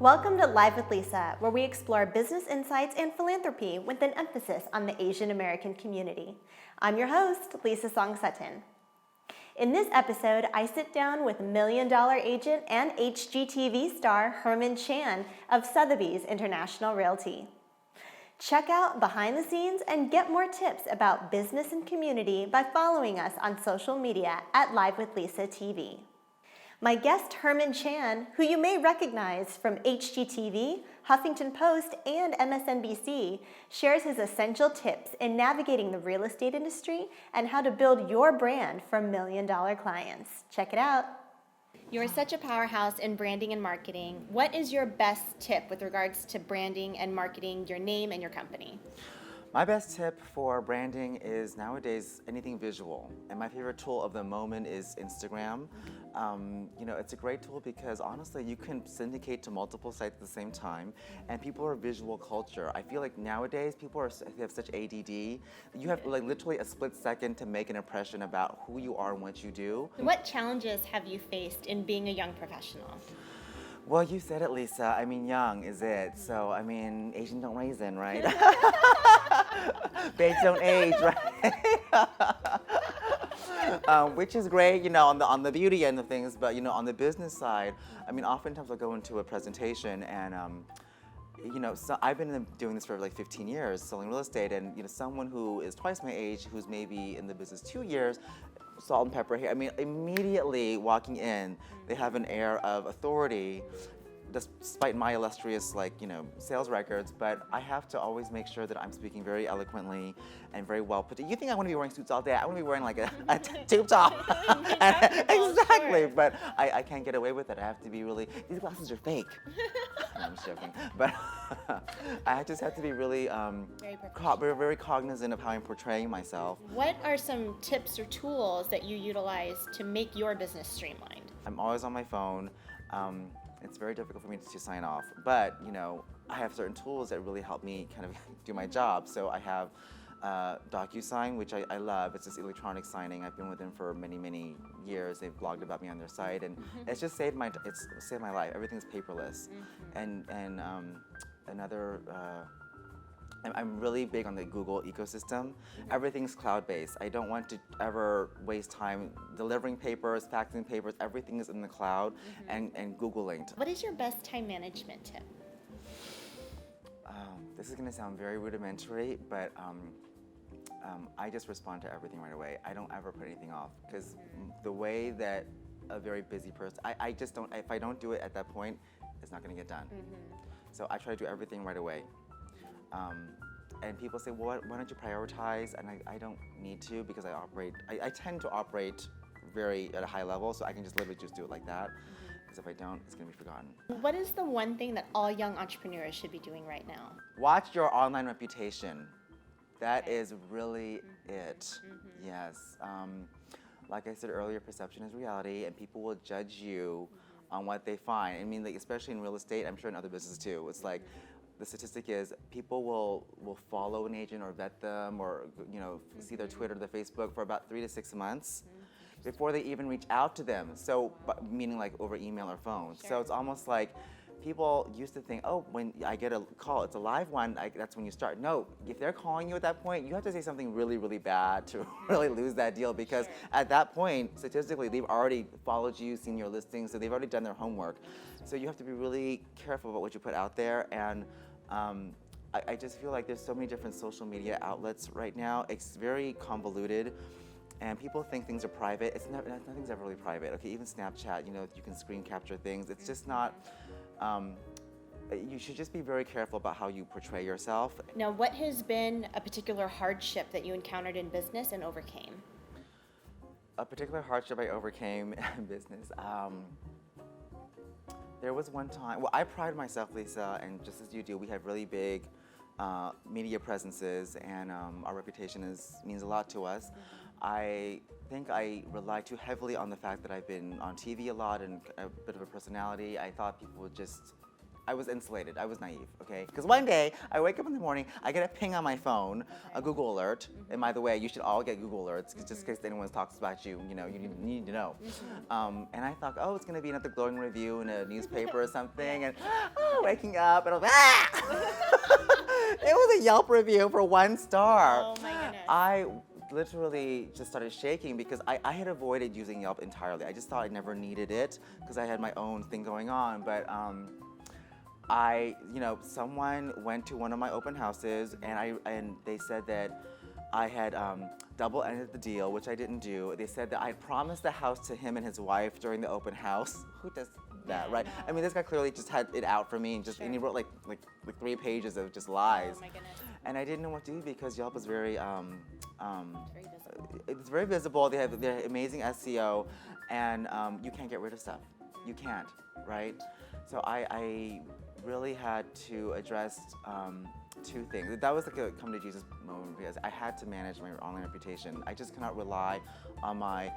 Welcome to Live with Lisa, where we explore business insights and philanthropy with an emphasis on the Asian American community. I'm your host, Lisa Song-Sutton. In this episode, I sit down with $1 million agent and HGTV star Herman Chan of Sotheby's International Realty. Check out behind the scenes and get more tips about business and community by following us on social media at Live with Lisa TV. My guest, Herman Chan, who you may recognize from HGTV, Huffington Post, and MSNBC, shares his essential tips in navigating the real estate industry and how to build your brand for $1 million clients. Check it out. You're such a powerhouse in branding and marketing. What is your best tip with regards to branding and marketing your name and your company? My best tip for branding is nowadays anything visual. And my favorite tool of the moment is Instagram. It's a great tool because honestly, you can syndicate to multiple sites at the same time, and people are visual culture. I feel like nowadays people have such ADD. You have like literally a split second to make an impression about who you are and what you do. What challenges have you faced in being a young professional? Well, you said it, Lisa. I mean, young is it. So, I mean, Asian don't raisin, right? Babes don't age, right? Which is great, on the beauty end of things, but, on the business side, I mean, oftentimes I'll go into a presentation and, so I've been doing this for like 15 years, selling real estate, and, someone who is twice my age, who's maybe in the business 2 years, salt and pepper here. I mean, immediately walking in, they have an air of authority, despite my illustrious, sales records. But I have to always make sure that I'm speaking very eloquently and very well put. You think I want to be wearing suits all day? I want to be wearing like a tube top. Exactly. Sure. But I can't get away with it. I have to be really. These glasses are fake. No, I'm just joking. But I just have to be really very cognizant of how I'm portraying myself. What are some tips or tools that you utilize to make your business streamlined? I'm always on my phone. It's very difficult for me to sign off, but I have certain tools that really help me kind of do my job. So I have DocuSign, which I love. It's this electronic signing. I've been with them for many, many years. They've blogged about me on their site, and it's just saved my life. Everything's paperless, and another. I'm really big on the Google ecosystem. Everything's cloud-based. I don't want to ever waste time delivering papers, faxing papers. Everything is in the cloud and Google linked. What is your best time management tip? This is going to sound very rudimentary, but I just respond to everything right away. I don't ever put anything off because the way that a very busy person, I just don't, if I don't do it at that point, it's not going to get done. So I try to do everything right away. And people say, well, why don't you prioritize? And I don't need to because I tend to operate at a high level, so I can just literally just do it like that. Because if I don't, it's going to be forgotten. What is the one thing that all young entrepreneurs should be doing right now? Watch your online reputation. That is really it. Yes. Like I said earlier, perception is reality, and people will judge you on what they find. I mean, especially in real estate, I'm sure in other businesses too. It's like, the statistic is people will follow an agent or vet them or see their Twitter, their Facebook for about 3 to 6 months before they even reach out to them. So, meaning like over email or phone. Sure. So it's almost like people used to think, oh, when I get a call, it's a live one, that's when you start. No, if they're calling you at that point, you have to say something really, really bad to really lose that deal because at that point, statistically, they've already followed you, seen your listings, so they've already done their homework. So you have to be really careful about what you put out there. And I just feel like there's so many different social media outlets right now. It's very convoluted, and people think things are private. Nothing's ever really private. Okay, even Snapchat, you can screen capture things. It's just not. You should just be very careful about how you portray yourself. Now, what has been a particular hardship that you encountered in business and overcame? A particular hardship I overcame in business. There was one time, I pride myself, Lisa, and just as you do, we have really big media presences, and our reputation means a lot to us. I think I rely too heavily on the fact that I've been on TV a lot and a bit of a personality. I thought people would just I was insulated. I was naive, okay? Because one day, I wake up in the morning, I get a ping on my phone, a Google alert. And by the way, you should all get Google alerts, just in case anyone talks about you, you know, you need to know. And I thought, oh, it's going to be another glowing review in a newspaper or something. And waking up, and I was like, It was a Yelp review for 1 star. Oh my goodness. I literally just started shaking because I had avoided using Yelp entirely. I just thought I never needed it because I had my own thing going on. But someone went to one of my open houses and they said that I had double-ended the deal, which I didn't do. They said that I had promised the house to him and his wife during the open house. Who does that, right? No. I mean, this guy clearly just had it out for me and he wrote like 3 pages of just lies. Oh my goodness. And I didn't know what to do because Yelp is very it's very visible. They have amazing SEO, and you can't get rid of stuff. You can't, right? So I really had to address 2 things. That was like a come to Jesus moment because I had to manage my online reputation. I just cannot rely on my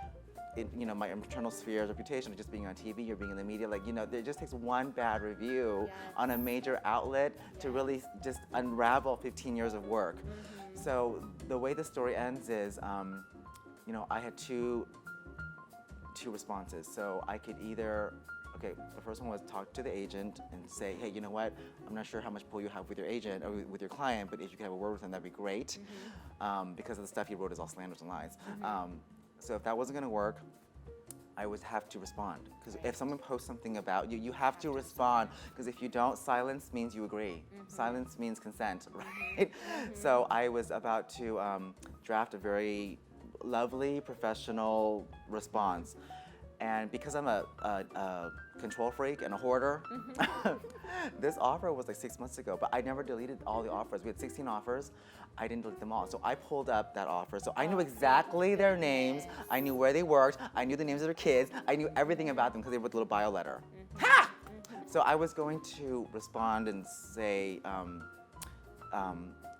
internal sphere's reputation of just being on TV or being in the media. It just takes one bad review on a major outlet to really just unravel 15 years of work. So the way the story ends is, I had two responses. So I could either, the first one was talk to the agent and say, hey, you know what? I'm not sure how much pull you have with your agent or with your client, but if you could have a word with him, that'd be great. Because of the stuff he wrote is all slanders and lies. So if that wasn't going to work, I would have to respond. Because if someone posts something about you, you have to respond. Because if you don't, silence means you agree. Silence means consent, right? So I was about to draft a very lovely, professional response. And because I'm a control freak and a hoarder, this offer was like 6 months ago, but I never deleted all the offers. We had 16 offers. I didn't delete them all. So I pulled up that offer. So I knew exactly their names. I knew where they worked. I knew the names of their kids. I knew everything about them because they wrote a little bio letter. Ha! So I was going to respond and say,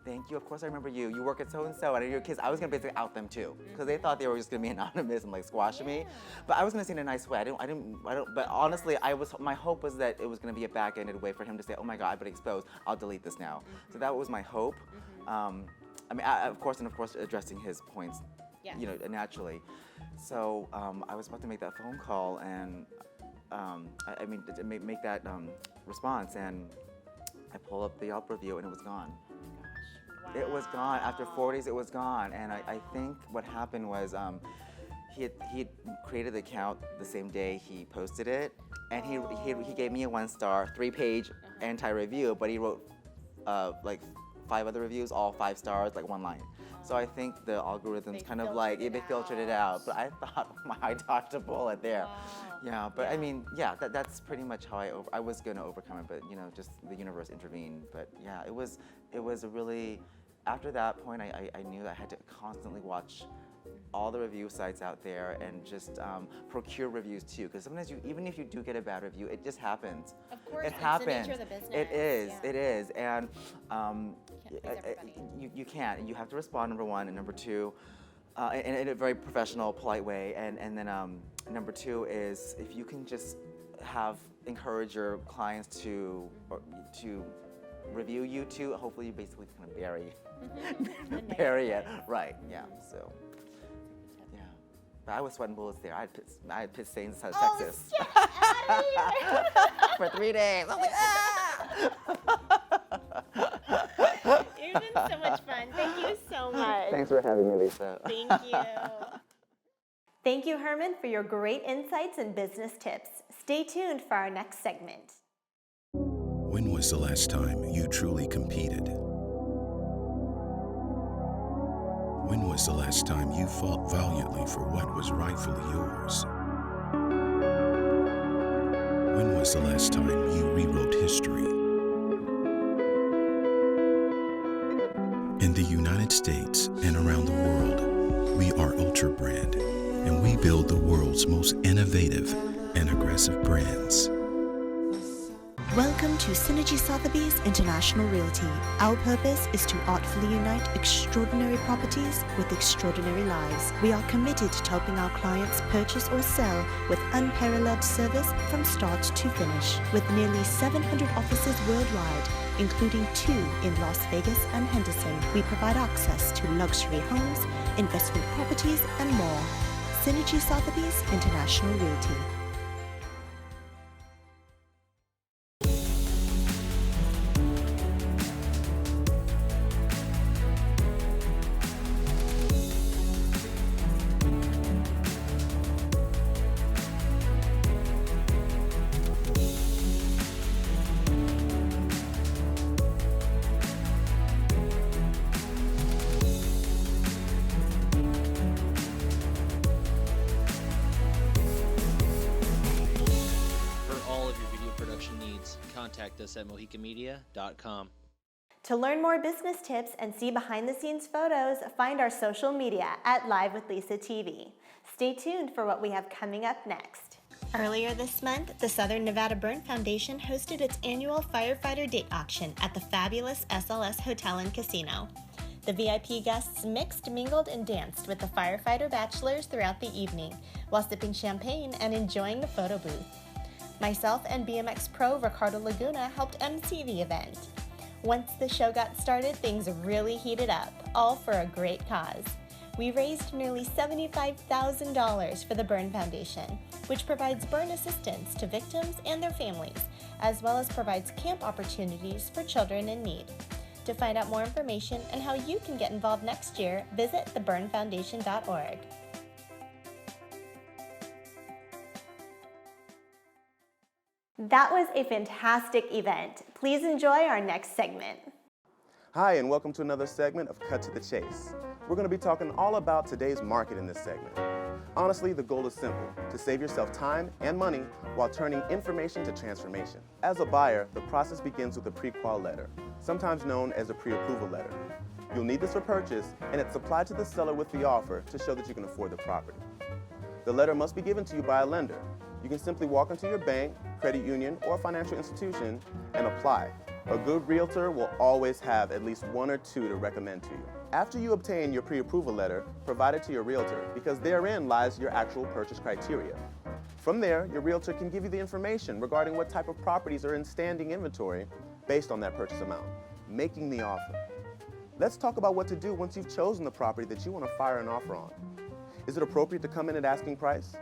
thank you. Of course I remember you. You work at so-and-so. And your kids, I was going to basically out them too. Because they thought they were just going to be anonymous and squashing me. But I was going to say it in a nice way. I don't, but honestly, my hope was that it was going to be a back-ended way for him to say, oh my God, I've been exposed. I'll delete this now. So that was my hope. Of course, addressing his points, naturally. So I was about to make that phone call and, make that response. And I pull up the Yelp review and it was gone. Wow. It was gone. After 4 days, it was gone. And I think what happened was he had created the account the same day he posted it. And he gave me a 1-star, 3-page anti-review, but he wrote 5 other reviews, all 5 stars, 1 line. So I think the algorithms they filtered it out. But I thought, I dodged a bullet there. Wow. Yeah, but that's pretty much how I was going to overcome it, but just the universe intervened. But yeah, it was a really, after that point, I knew that I had to constantly watch all the review sites out there and just procure reviews too, because sometimes even if you do get a bad review, it just happens. Of course, it happens. It's the nature of the business. It is, and you you can't. You have to respond, number one, and number two, in a very professional, polite way, and then number 2 is if you can just encourage your clients to review you too. Hopefully, you basically kind of bury it, right? Yeah. So. But I was sweating bullets there. I had pit stains in Texas. Shit, out of here. For 3 days. I was You've been so much fun. Thank you so much. Thanks for having me, Lisa. Thank you. Thank you, Herman, for your great insights and business tips. Stay tuned for our next segment. When was the last time you truly competed? When was the last time you fought valiantly for what was rightfully yours? When was the last time you rewrote history? In the United States and around the world, we are Ultra Brand, and we build the world's most innovative and aggressive brands. Welcome to Synergy Sotheby's International Realty. Our purpose is to artfully unite extraordinary properties with extraordinary lives. We are committed to helping our clients purchase or sell with unparalleled service from start to finish. With nearly 700 offices worldwide, including 2 in Las Vegas and Henderson, we provide access to luxury homes, investment properties, and more. Synergy Sotheby's International Realty. Contact us at mohicanmedia.com. To learn more business tips and see behind-the-scenes photos, find our social media at Live with Lisa TV. Stay tuned for what we have coming up next. Earlier this month, the Southern Nevada Burn Foundation hosted its annual Firefighter date auction at the fabulous SLS Hotel and Casino. The VIP guests mixed, mingled, and danced with the Firefighter Bachelors throughout the evening, while sipping champagne and enjoying the photo booth. Myself and BMX pro Ricardo Laguna helped MC the event. Once the show got started, things really heated up, all for a great cause. We raised nearly $75,000 for the Burn Foundation, which provides burn assistance to victims and their families, as well as provides camp opportunities for children in need. To find out more information and how you can get involved next year, visit theburnfoundation.org. That was a fantastic event. Please enjoy our next segment. Hi, and welcome to another segment of Cut to the Chase. We're going to be talking all about today's market in this segment. Honestly, the goal is simple: to save yourself time and money while turning information to transformation. As a buyer, the process begins with a pre-qual letter, sometimes known as a pre-approval letter. You'll need this for purchase, and it's supplied to the seller with the offer to show that you can afford the property. The letter must be given to you by a lender. You can simply walk into your bank, credit union, or financial institution and apply. A good realtor will always have at least 1 or 2 to recommend to you. After you obtain your pre-approval letter, provide it to your realtor, because therein lies your actual purchase criteria. From there, your realtor can give you the information regarding what type of properties are in standing inventory based on that purchase amount, making the offer. Let's talk about what to do once you've chosen the property that you want to fire an offer on. Is it appropriate to come in at asking price?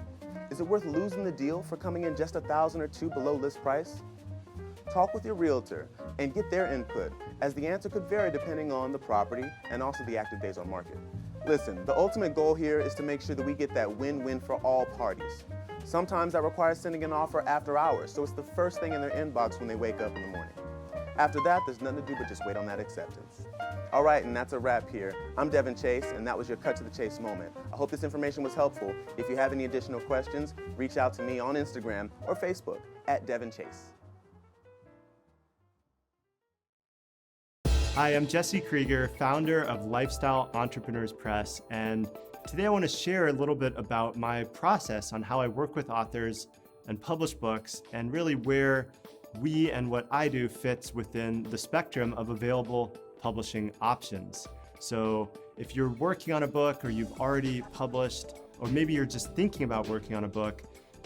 Is it worth losing the deal for coming in just $1,000 or $2 below list price? Talk with your realtor and get their input, as the answer could vary depending on the property and also the active days on market. Listen, the ultimate goal here is to make sure that we get that win-win for all parties. Sometimes that requires sending an offer after hours, so it's the first thing in their inbox when they wake up in the morning. After that, there's nothing to do but just wait on that acceptance. All right, and that's a wrap here. I'm Deven Chase, and that was your Cut to the Chase moment. I hope this information was helpful. If you have any additional questions, reach out to me on Instagram or Facebook at Deven Chase. Hi, I'm Jesse Kreiger, founder of Lifestyle Entrepreneurs Press, and today I want to share a little bit about my process on how I work with authors and publish books, and really where we and what I do fits within the spectrum of available publishing options. So if you're working on a book, or you've already published, or maybe you're just thinking about working on a book,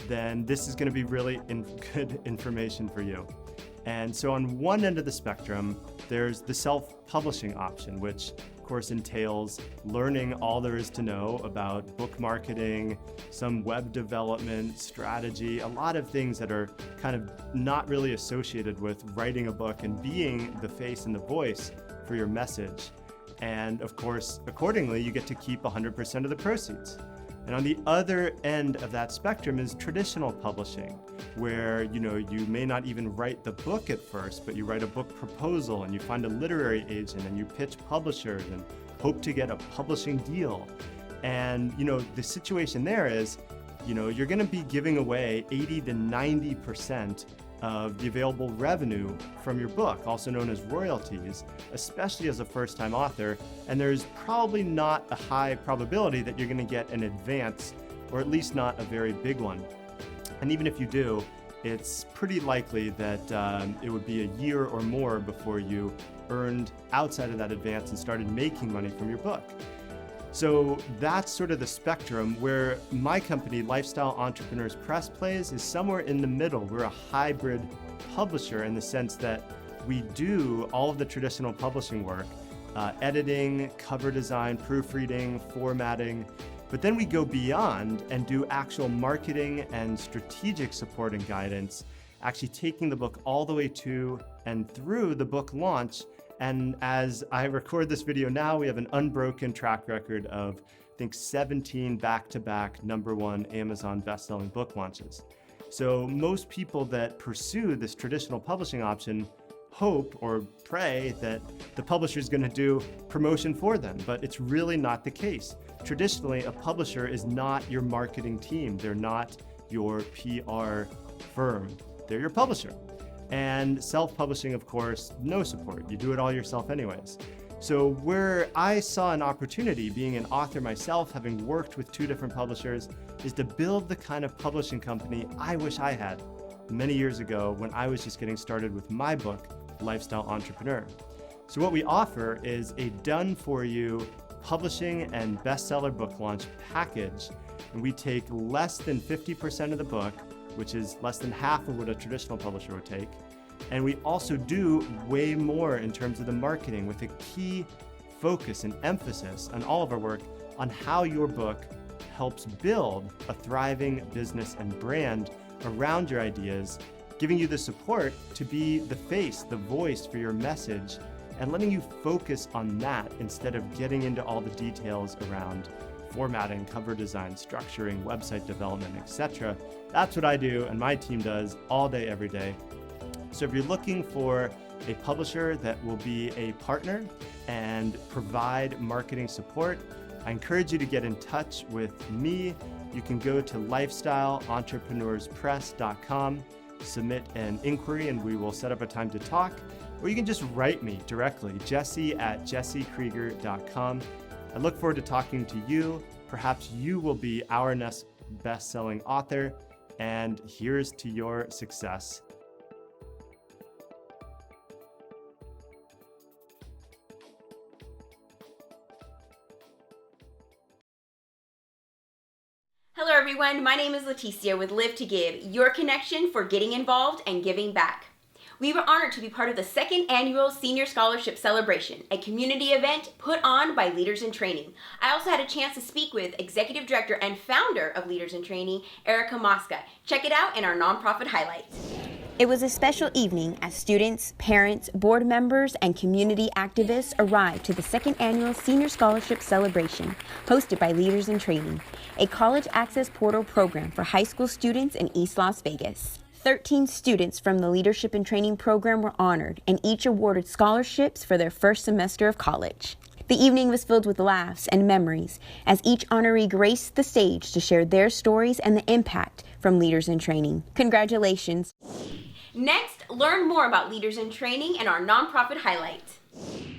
then this is going to be really good information for you. And so on one end of the spectrum, there's the self-publishing option, which of course entails learning all there is to know about book marketing, some web development, strategy, a lot of things that are kind of not really associated with writing a book and being the face and the voice for your message. And of course, accordingly, you get to keep 100% of the proceeds. And on the other end of that spectrum is traditional publishing, where you may not even write the book at first, but you write a book proposal and you find a literary agent and you pitch publishers and hope to get a publishing deal. And the situation there is, you're going to be giving away 80 to 90% of the available revenue from your book, also known as royalties, especially as a first-time author, and there's probably not a high probability that you're going to get an advance, or at least not a very big one. And even if you do, it's pretty likely that it would be a year or more before you earned outside of that advance and started making money from your book. So that's sort of the spectrum. Where my company, Lifestyle Entrepreneurs Press, plays is somewhere in the middle. We're a hybrid publisher in the sense that we do all of the traditional publishing work, editing, cover design, proofreading, formatting, but then we go beyond and do actual marketing and strategic support and guidance, actually taking the book all the way to and through the book launch. And as I record this video now, we have an unbroken track record of, I think, 17 back-to-back #1 Amazon best-selling book launches. So most people that pursue this traditional publishing option hope or pray that the publisher is going to do promotion for them, but it's really not the case. Traditionally, a publisher is not your marketing team. They're not your PR firm. They're your publisher. And self-publishing, of course, no support. You do it all yourself anyways. So where I saw an opportunity, being an author myself, having worked with 2 different publishers, is to build the kind of publishing company I wish I had many years ago when I was just getting started with my book, Lifestyle Entrepreneur. So what we offer is a done-for-you publishing and bestseller book launch package. And we take less than 50% of the book, which is less than half of what a traditional publisher would take. And we also do way more in terms of the marketing, with a key focus and emphasis on all of our work on how your book helps build a thriving business and brand around your ideas, giving you the support to be the face, the voice for your message, and letting you focus on that instead of getting into all the details around formatting, cover design, structuring, website development, etc. That's what I do and my team does all day, every day. So if you're looking for a publisher that will be a partner and provide marketing support, I encourage you to get in touch with me. You can go to lifestyleentrepreneurpress.com, submit an inquiry, and we will set up a time to talk. Or you can just write me directly, jesse@jessekreiger.com. I look forward to talking to you. Perhaps you will be our next best-selling author, and here's to your success. Hello everyone, my name is Leticia with Live to Give, your connection for getting involved and giving back. We were honored to be part of the 2nd annual Senior Scholarship Celebration, a community event put on by Leaders in Training. I also had a chance to speak with Executive Director and Founder of Leaders in Training, Erica Mosca. Check it out in our nonprofit highlights. It was a special evening as students, parents, board members, and community activists arrived to the 2nd annual Senior Scholarship Celebration, hosted by Leaders in Training, a college access portal program for high school students in East Las Vegas. 13 students from the Leadership and Training program were honored and each awarded scholarships for their first semester of college. The evening was filled with laughs and memories as each honoree graced the stage to share their stories and the impact from Leaders in Training. Congratulations. Next, learn more about Leaders in Training in our nonprofit highlight.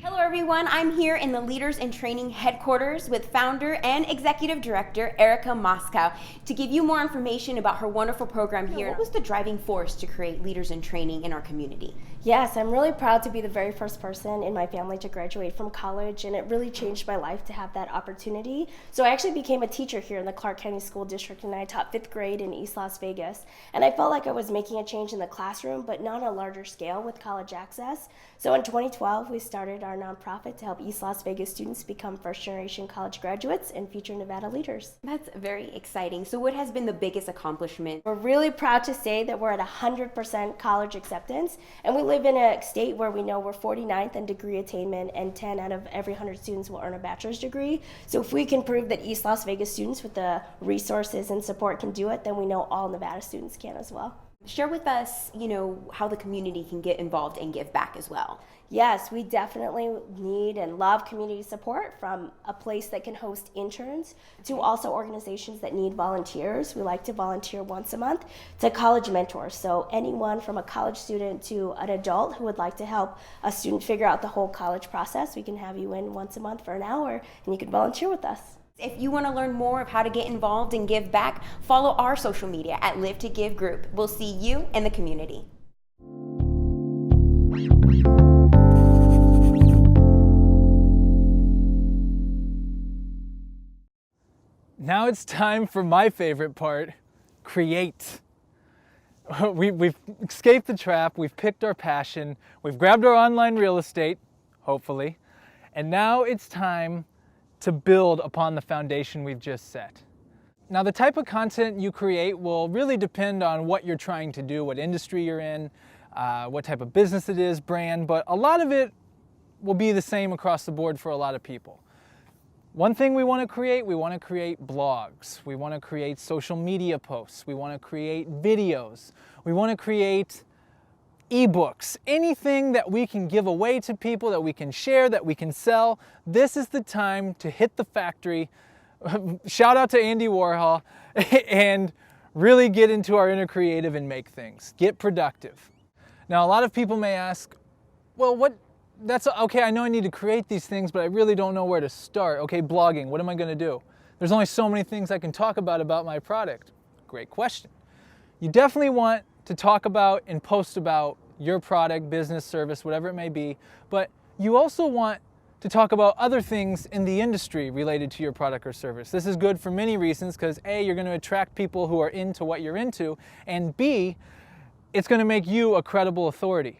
Hello everyone, I'm here in the Leaders in Training headquarters with founder and executive director Erica Moscow to give you more information about her wonderful program here. What was the driving force to create Leaders in Training in our community? Yes, I'm really proud to be the very first person in my family to graduate from college, and it really changed my life to have that opportunity. So I actually became a teacher here in the Clark County School District, and I taught 5th grade in East Las Vegas. And I felt like I was making a change in the classroom, but not on a larger scale with college access. So in 2012, we started our nonprofit to help East Las Vegas students become first-generation college graduates and future Nevada leaders. That's very exciting. So what has been the biggest accomplishment? We're really proud to say that we're at 100% college acceptance, and we live in a state where we know we're 49th in degree attainment, and 10 out of every 100 students will earn a bachelor's degree. So if we can prove that East Las Vegas students with the resources and support can do it, then we know all Nevada students can as well. Share with us, how the community can get involved and give back as well. Yes, we definitely need and love community support, from a place that can host interns to also organizations that need volunteers. We like to volunteer once a month, to college mentors. So anyone from a college student to an adult who would like to help a student figure out the whole college process, we can have you in once a month for an hour and you can volunteer with us. If you want to learn more of how to get involved and give back, follow our social media at Live to Give Group. We'll see you in the community. Now it's time for my favorite part, create. We've escaped the trap, we've picked our passion, we've grabbed our online real estate, hopefully, and now it's time to build upon the foundation we've just set. Now the type of content you create will really depend on what you're trying to do, what industry you're in, what type of business it is, brand, but a lot of it will be the same across the board for a lot of people. One thing we want to create blogs, we want to create social media posts, we want to create videos, we want to create ebooks, anything that we can give away to people, that we can share, that we can sell. This is the time to hit the factory, shout out to Andy Warhol, and really get into our inner creative and make things. Get productive. Now a lot of people may ask, well, that's okay, I know I need to create these things, but I really don't know where to start. Okay, blogging, what am I going to do? There's only so many things I can talk about my product. Great question. You definitely want to talk about and post about your product, business, service, whatever it may be, but you also want to talk about other things in the industry related to your product or service. This is good for many reasons because A, you're going to attract people who are into what you're into, and B, it's going to make you a credible authority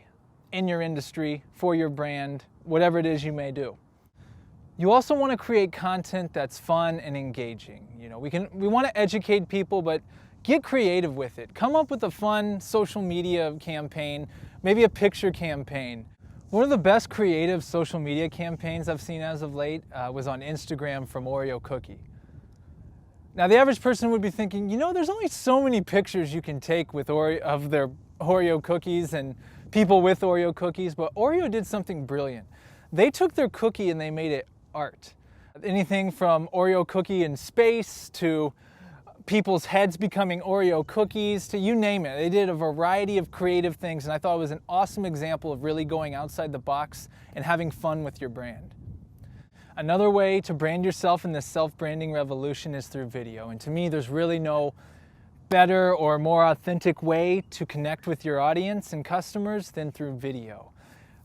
in your industry, for your brand, whatever it is you may do. You also want to create content that's fun and engaging. You know, we want to educate people, but get creative with it. Come up with a fun social media campaign, maybe a picture campaign. One of the best creative social media campaigns I've seen as of late was on Instagram from Oreo Cookie. Now the average person would be thinking, you know, there's only so many pictures you can take with of their Oreo cookies and people with Oreo cookies, but Oreo did something brilliant. They took their cookie and they made it art. Anything from Oreo cookie in space to people's heads becoming Oreo cookies to you name it. They did a variety of creative things, and I thought it was an awesome example of really going outside the box and having fun with your brand. Another way to brand yourself in this self-branding revolution is through video, and to me there's really no better or more authentic way to connect with your audience and customers than through video.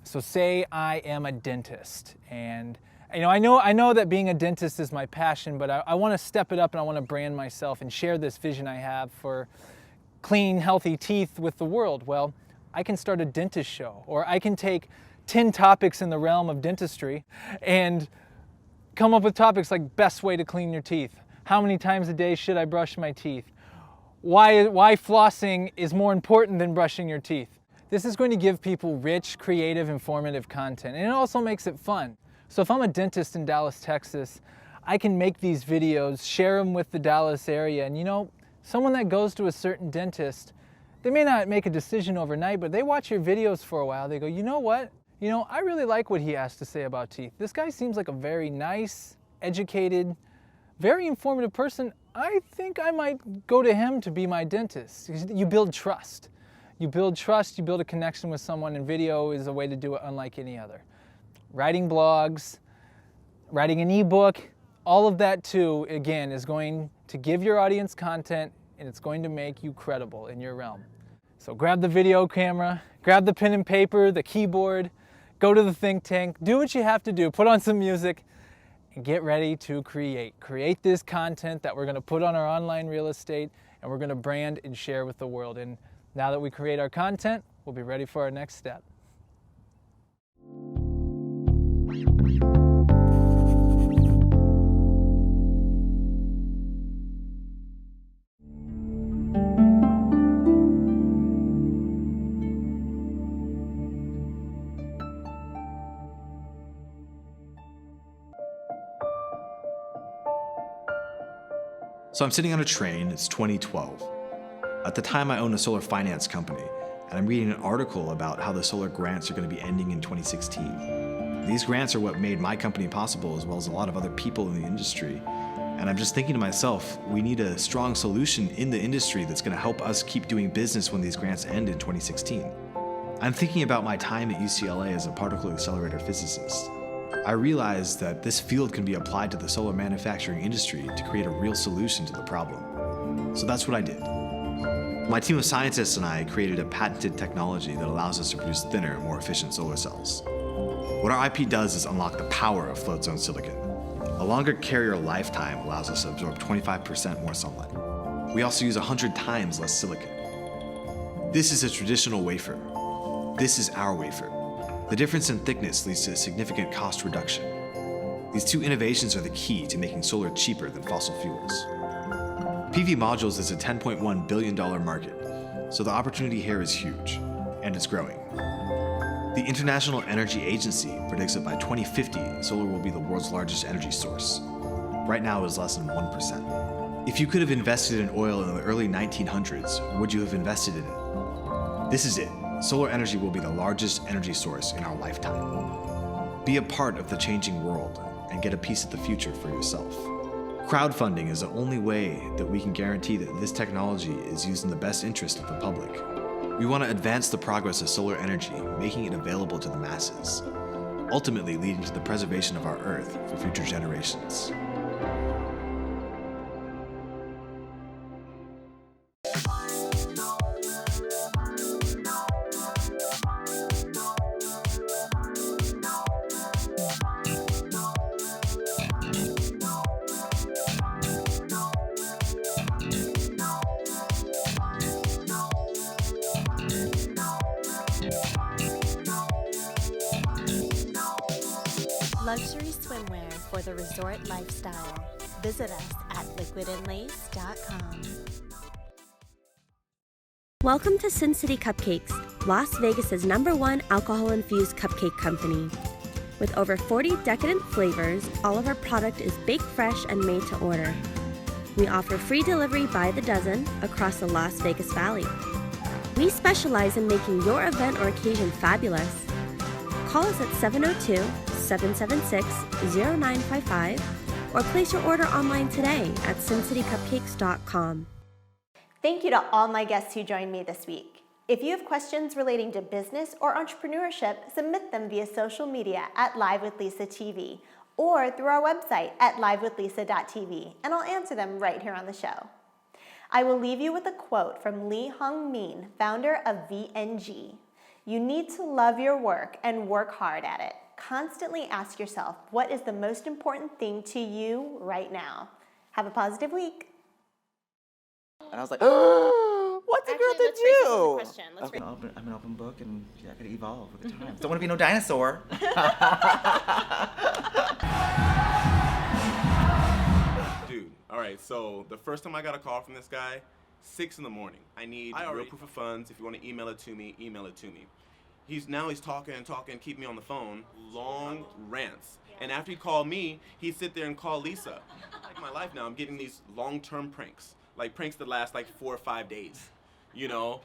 So say I am a dentist, and I know that being a dentist is my passion, but I want to step it up and I want to brand myself and share this vision I have for clean, healthy teeth with the world. Well, I can start a dentist show, or I can take 10 topics in the realm of dentistry and come up with topics like best way to clean your teeth, how many times a day should I brush my teeth, why flossing is more important than brushing your teeth. This is going to give people rich, creative, informative content, and it also makes it fun. So if I'm a dentist in Dallas, Texas, I can make these videos, share them with the Dallas area, and someone that goes to a certain dentist, they may not make a decision overnight, but they watch your videos for a while. They go, you know what? I really like what he has to say about teeth. This guy seems like a very nice, educated, very informative person. I think I might go to him to be my dentist. You build trust. You build trust, you build a connection with someone, and video is a way to do it unlike any other. Writing blogs, writing an ebook, all of that too, again, is going to give your audience content, and it's going to make you credible in your realm. So grab the video camera, grab the pen and paper, the keyboard, go to the think tank, do what you have to do, put on some music, and get ready to create. Create this content that we're going to put on our online real estate, and we're going to brand and share with the world. And now that we create our content, we'll be ready for our next step. So I'm sitting on a train, it's 2012. At the time I own a solar finance company, and I'm reading an article about how the solar grants are going to be ending in 2016. These grants are what made my company possible, as well as a lot of other people in the industry. And I'm just thinking to myself, we need a strong solution in the industry that's going to help us keep doing business when these grants end in 2016. I'm thinking about my time at UCLA as a particle accelerator physicist. I realized that this field can be applied to the solar manufacturing industry to create a real solution to the problem. So that's what I did. My team of scientists and I created a patented technology that allows us to produce thinner, more efficient solar cells. What our IP does is unlock the power of float zone silicon. A longer carrier lifetime allows us to absorb 25% more sunlight. We also use 100 times less silicon. This is a traditional wafer. This is our wafer. The difference in thickness leads to a significant cost reduction. These two innovations are the key to making solar cheaper than fossil fuels. PV modules is a $10.1 billion market, so the opportunity here is huge, and it's growing. The International Energy Agency predicts that by 2050, solar will be the world's largest energy source. Right now, it is less than 1%. If you could have invested in oil in the early 1900s, would you have invested in it? This is it. Solar energy will be the largest energy source in our lifetime. Be a part of the changing world and get a piece of the future for yourself. Crowdfunding is the only way that we can guarantee that this technology is used in the best interest of the public. We want to advance the progress of solar energy, making it available to the masses, ultimately leading to the preservation of our Earth for future generations. Luxury swimwear for the resort lifestyle. Visit us at liquidandlace.com. Welcome to Sin City Cupcakes, Las Vegas's #1 alcohol-infused cupcake company. With over 40 decadent flavors, all of our product is baked fresh and made to order. We offer free delivery by the dozen across the Las Vegas Valley. We specialize in making your event or occasion fabulous. Call us at 702-776-0955 or place your order online today at sincitycupcakes.com. Thank you to all my guests who joined me this week. If you have questions relating to business or entrepreneurship, submit them via social media at Live with Lisa TV or through our website at livewithlisa.tv, and I'll answer them right here on the show. I will leave you with a quote from Lee Hung Min, founder of VNG. You need to love your work and work hard at it. Constantly ask yourself, what is the most important thing to you right now? Have a positive week. And I was like, oh, what's a girl to do? Question. Okay. I'm an open book, and I could evolve with the times. Don't want to be no dinosaur. Dude, all right, so the first time I got a call from this guy, 6 in the morning. I need real proof of funds. If you want to email it to me, email it to me. He's talking and talking, keep me on the phone, long rants. And after he called me, he'd sit there and call Lisa. Like my life now, I'm getting these long-term pranks. Like pranks that last like 4 or 5 days, you know?